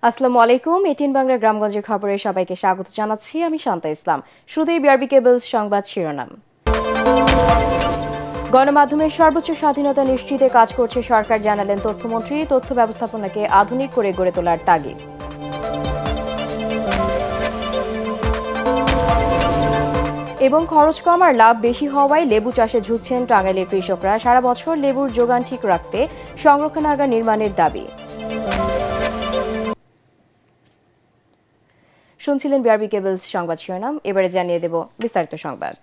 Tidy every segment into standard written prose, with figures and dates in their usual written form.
আসসালামু আলাইকুম। 18 বাংলা গ্রামগঞ্জের খবরে সবাইকে স্বাগত জানাচ্ছি। আমি শান্তা ইসলাম। শুরুতেই বিআরবি কেবলস সংবাদ শিরোনাম। গণমাধ্যমের সর্বোচ্চ স্বাধীনতা নিশ্চিতে কাজ করছে সরকার, জানালেন তথ্যমন্ত্রী। তথ্য ব্যবস্থাপনাকে আধুনিক করে গড়ে তোলার তাগিদ। এবং খরচ কম আর লাভ বেশি হওয়ায় লেবু চাষে ঝুঁকছেন টাঙ্গাইলের কৃষকরা। সারা বছর লেবুর যোগান ঠিক রাখতে সংরক্ষণাগার নির্মাণের দাবি। শুনছিলেন বিআরবি কেবলস সংবাদ শিরোনাম। এবারে জানিয়ে দেব বিস্তারিত সংবাদ।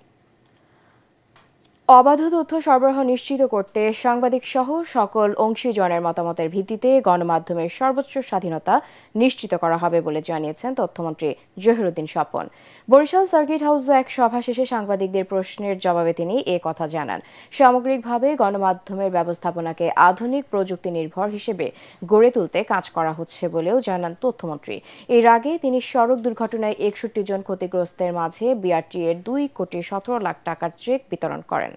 অবাধ তথ্য সরবরাহ নিশ্চিত করতে সাংবাদিক সহ সকল অংশীজনের মতামতের ভিত্তিতে গণমাধ্যমের সর্বোচ্চ স্বাধীনতা নিশ্চিত করা হবে বলে জানিয়েছেন তথ্যমন্ত্রী জহিরুদ্দিন স্বপন। বরিশাল সার্কিট হাউসে এক সভা শেষে সাংবাদিকদের প্রশ্নের জবাবে তিনি এ কথা জানান। সামগ্রিকভাবে গণমাধ্যমের ব্যবস্থাপনাকে আধুনিক প্রযুক্তি নির্ভর হিসেবে গড়ে তুলতে কাজ করা হচ্ছে বলেও জানান তথ্যমন্ত্রী। এর আগে তিনি সড়ক দুর্ঘটনায় 61 জন ক্ষতিগ্রস্তের মাঝে বিআরটি এর 2,17,00,000 টাকার চেক বিতরণ করেন।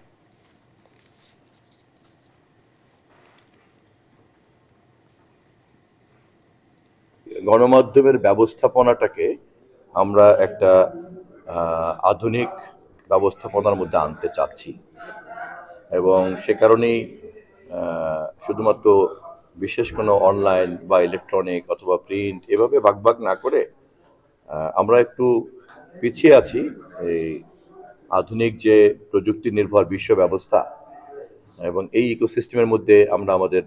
গণমাধ্যমের ব্যবস্থাপনাটাকে আমরা একটা আধুনিক ব্যবস্থাপনার মধ্যে আনতে চাচ্ছি এবং সে কারণেই শুধুমাত্র বিশেষ কোনো অনলাইন বা ইলেকট্রনিক অথবা প্রিন্ট এভাবে ভাগ না করে আমরা একটু পিছিয়ে আছি এই আধুনিক যে প্রযুক্তি নির্ভর বিশ্ব ব্যবস্থা এবং এই ইকোসিস্টেমের মধ্যে আমরা আমাদের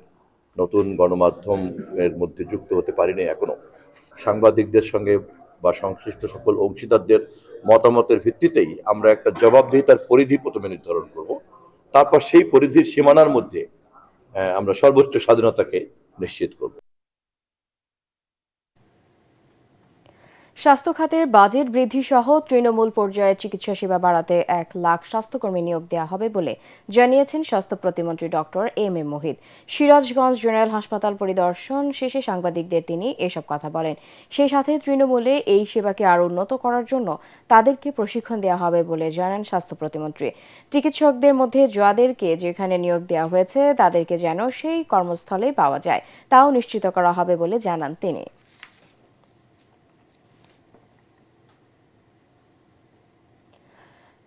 নতুন গণমাধ্যমের মধ্যে যুক্ত হতে পারিনি এখনো। সাংবাদিকদের সঙ্গে বা সংশ্লিষ্ট সকল অংশীদারদের মতামতের ভিত্তিতেই আমরা একটা জবাবদিহিতার পরিধি প্রথমে নির্ধারণ করব, তারপর সেই পরিধির সীমানার মধ্যে আমরা সর্বোচ্চ স্বাধীনতাকে নিশ্চিত করব। স্বাস্থ্য খাতের বাজেট বৃদ্ধি সহ তৃণমূল পর্যায়ে চিকিৎসা সেবা বাড়াতে 1 লাখ স্বাস্থ্যকর্মী নিয়োগ দেওয়া হবে বলে জানিয়েছেন স্বাস্থ্য প্রতিমন্ত্রী doctor M A Mohit. Sirajganj general হাসপাতাল পরিদর্শন শেষে সাংবাদিকদের তিনি এসব কথা বলেন। সেই সাথে তৃণমূলে এই সেবাকে আরও উন্নত করার জন্য তাদেরকে প্রশিক্ষণ দেওয়া হবে বলে জানান স্বাস্থ্য প্রতিমন্ত্রী। চিকিৎসকদের মধ্যে যাদেরকে যেখানে নিয়োগ দেওয়া হয়েছে তাদেরকে যেন সেই কর্মস্থলে পাওয়া যায় তাও নিশ্চিত করা হবে বলে জানান তিনি।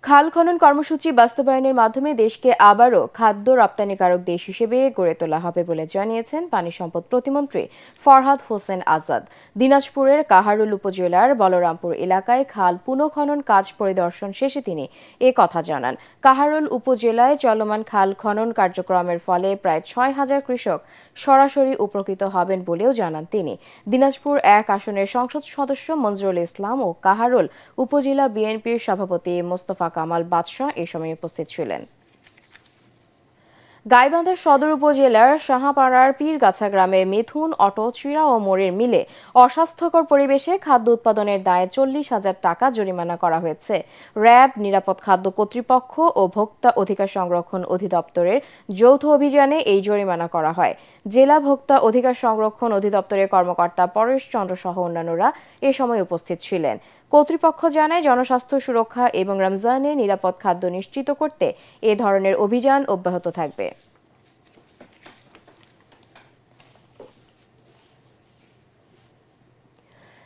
খাল খনন কর্মসূচি বাস্তবায়নের মাধ্যমে দেশকে আবারও খাদ্য রপ্তানিকারক দেশ হিসেবে গড়ে তোলা হবে বলে জানিয়েছেন পানি সম্পদ প্রতিমন্ত্রী ফরহাদ হোসেন আজাদ। দিনাজপুরের কাহারোল উপজেলার বলরামপুর এলাকায় খাল পুনঃখনন কাজ পরিদর্শন শেষে তিনি এ কথা জানান। কাহারোল উপজেলায় চলমান খাল খনন কার্যক্রমের ফলে প্রায় 6,000 কৃষক সরাসরি উপকৃত হবেন বলেও জানান তিনি। দিনাজপুর 1 আসনের সংসদ সদস্য মনজুরুল ইসলাম ও কাহারোল উপজেলা বিএনপির সভাপতি মোস্তফা কামাল বাদশাহ এ সময় উপস্থিত ছিলেন। গাইবান্ধা সদর উপজেলার শাহপাড়ার পীরগাছা গ্রামে মিথুন অটো চিরা ও মোড়ের মিলে অস্বাস্থ্যকর পরিবেশে খাদ্য উৎপাদনের দায়ে 40,000 টাকা জরিমানা করা হয়েছে। র্যাব, নিরাপদ খাদ্য কর্তৃপক্ষ ও ভোক্তা অধিকার সংরক্ষণ অধিদপ্তরের যৌথ অভিযানে এই জরিমানা করা হয়। জেলা ভোক্তা অধিকার সংরক্ষণ অধিদপ্তরের কর্মকর্তা পরেশ চন্দ্র সহ অন্যান্যরা এ সময় উপস্থিত ছিলেন। কর্তৃপক্ষ জানায়, জনস্বাস্থ্য সুরক্ষা এবং রমজানে নিরাপদ খাদ্য নিশ্চিত করতে এ ধরনের অভিযান অব্যাহত থাকবে।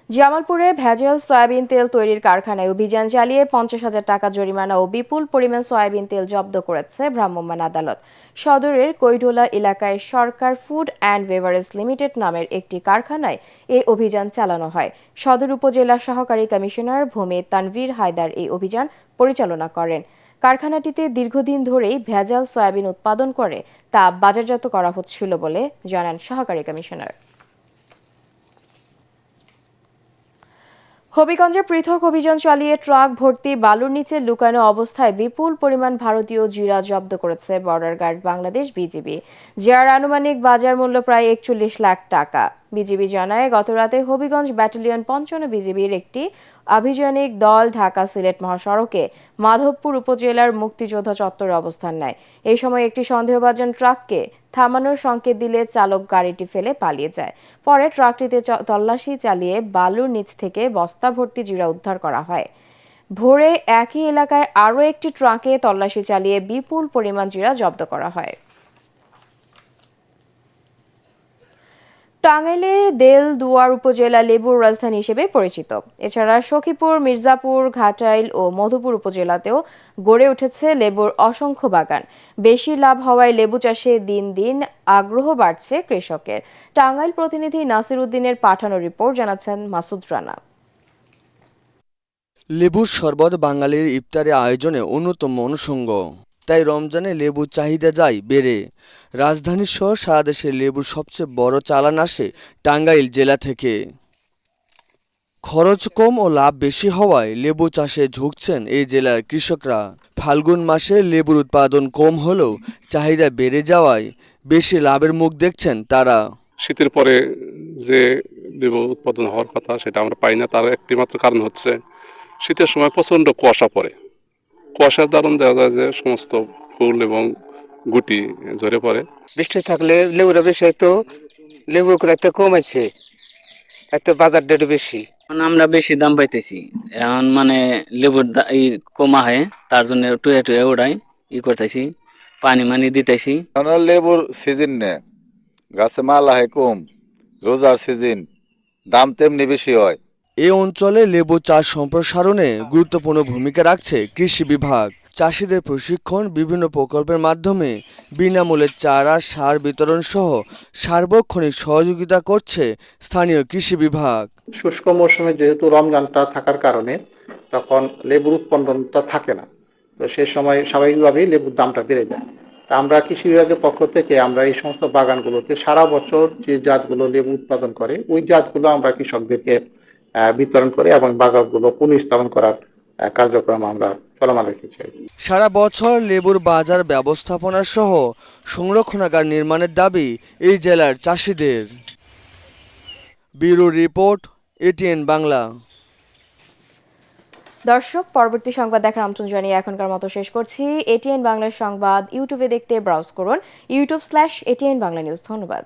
জামালপুরে ভেজাল সয়াবিন তেল তৈরির কারখানায় অভিযান চালিয়ে 50,000 টাকা জরিমানা ও বিপুল পরিমাণ সয়াবিন তেল জব্দ করেছে ভ্রাম্যমাণ আদালত। সদরের কৈডোলা এলাকায় সরকার ফুড অ্যান্ড বেভারেজ লিমিটেড নামের একটি কারখানায় এই অভিযান চালানো হয়। সদর উপজেলা সহকারী কমিশনার ভূমি তানভীর হায়দার এই অভিযান পরিচালনা করেন। কারখানাটিতে দীর্ঘদিন ধরেই ভেজাল সয়াবিন উৎপাদন করে তা বাজারজাত করা হচ্ছিল বলে জানান সহকারী কমিশনার। হবিগঞ্জে পৃথক অভিযান চালিয়ে ট্রাক ভর্তি বালুর নিচে লুকানো অবস্থায় বিপুল পরিমাণ ভারতীয় জিরা জব্দ করেছে বর্ডার গার্ড বাংলাদেশ বিজিবি, যার আনুমানিক বাজার মূল্য প্রায় 41 লাখ টাকা। বিজিবি জানায়, গতরাতে হবিগঞ্জ ব্যাটালিয়ন 55 বিজিবির একটি আভিযানিক দল ঢাকা সিলেট মহাসড়কে মাধবপুর উপজেলার মুক্তিযোদ্ধা চত্বরে অবস্থান নেয়। এই সময় একটি সন্দেহভাজন ট্রাককে থামানোর সংকেত দিলে চালক গাড়িটি ফেলে পালিয়ে যায়। পরে ট্রাকটিতে তল্লাশি চালিয়ে বালুর নিচ থেকে বস্তা ভর্তি জিরা উদ্ধার করা হয়। ভোরে একই এলাকায় আরও একটি ট্রাকে তল্লাশি চালিয়ে বিপুল পরিমাণ জিরা জব্দ করা হয়। টাঙ্গাইলের দেলদুয়ার উপজেলা লেবুর রাজধানী হিসেবে পরিচিত। এছাড়া সখীপুর, মির্জাপুর, ঘাটাইল ও মধুপুর উপজেলাতেও গড়ে উঠেছে লেবুর অসংখ্য বাগান। বেশি লাভ হওয়ায় লেবু চাষে দিন দিন আগ্রহ বাড়ছে কৃষকের। টাঙ্গাইল প্রতিনিধি নাসির উদ্দিনের পাঠানো রিপোর্ট জানাচ্ছেন মাসুদ রানা। লেবুর শরবত বাঙালির ইফতারে আয়োজনে অন্যতম অনুষঙ্গ, তাই রমজানে লেবুর চাহিদা যায় বেড়ে। রাজধানী সহ সারা দেশে লেবুর সবচেয়ে বড় চালান আসে টাঙ্গাইল জেলা থেকে। খরচ কম ও লাভ বেশি হওয়ায় লেবু চাষে ঝুঁকছেন এই জেলার কৃষকরা। ফাল্গুন মাসে লেবুর উৎপাদন কম হলেও চাহিদা বেড়ে যাওয়ায় বেশি লাভের মুখ দেখছেন তারা। শীতের পরে যে লেবু উৎপাদন হওয়ার কথা সেটা আমরা পাই না। তার একটি মাত্র কারণ হচ্ছে শীতের সময় প্রচণ্ড কুয়াশা পড়ে। কুয়াশার দারুণ দেখা যায় যে সমস্ত ফুল এবং গুটি ঝরে পড়ে। বৃষ্টি থাকলে লেবুটা বেশি হয়তো, লেবু একটা কমাইছে, এত বাজারটা একটু বেশি। আমরা বেশি দাম পাইতেছি এখন, মানে লেবুর কমা হয়, তার জন্য টুয়ে টুয়ে ওড়াই করতেছি, পানি মানি দিতেছি। লেবুর সিজন নে গাছে মাল হয় কম, রোজার সিজন দাম তেমনি বেশি হয়। এই অঞ্চলে লেবু চাষ সম্প্রসারণে গুরুত্বপূর্ণ ভূমিকা রাখছে কৃষি বিভাগ। চাষিদের প্রশিক্ষণ, বিভিন্ন প্রকল্পের মাধ্যমে বিনামূল্যে চারা, সার বিতরণ সহ সার্বক্ষণিক সহযোগিতা করছে স্থানীয় কৃষি বিভাগ। শুষ্ক মৌসুমে যেহেতু রমজানটা থাকার কারণে তখন লেবুর উৎপাদনটা থাকে না, তো সেই সময় স্বাভাবিকভাবেই লেবুর দামটা বেড়ে যায়। তা আমরা কৃষি বিভাগের পক্ষ থেকে আমরা এই সমস্ত বাগানগুলোতে সারা বছর যে জাতগুলো লেবু উৎপাদন করে ওই জাতগুলো আমরা কৃষকদেরকে বিতরণ করে এবং বাগানগুলো পুনঃস্থাপন করার কার্যক্রম আমরা চলমান রেখেছি। সারা বছর লেবুর বাজার ব্যবস্থাপনা সহ সংরক্ষণাগার নির্মাণের দাবি এই জেলার চাষিদের। Bureau report, ATN Bangla. দর্শক, পরবর্তী সংবাদ দেখার আমন্ত্রণ জানিয়ে এখনকার মতো শেষ করছি। এটিএন বাংলার সংবাদ ইউটিউবে দেখতে ব্রাউজ করুন youtube.com/ATN Bangla News। ধন্যবাদ।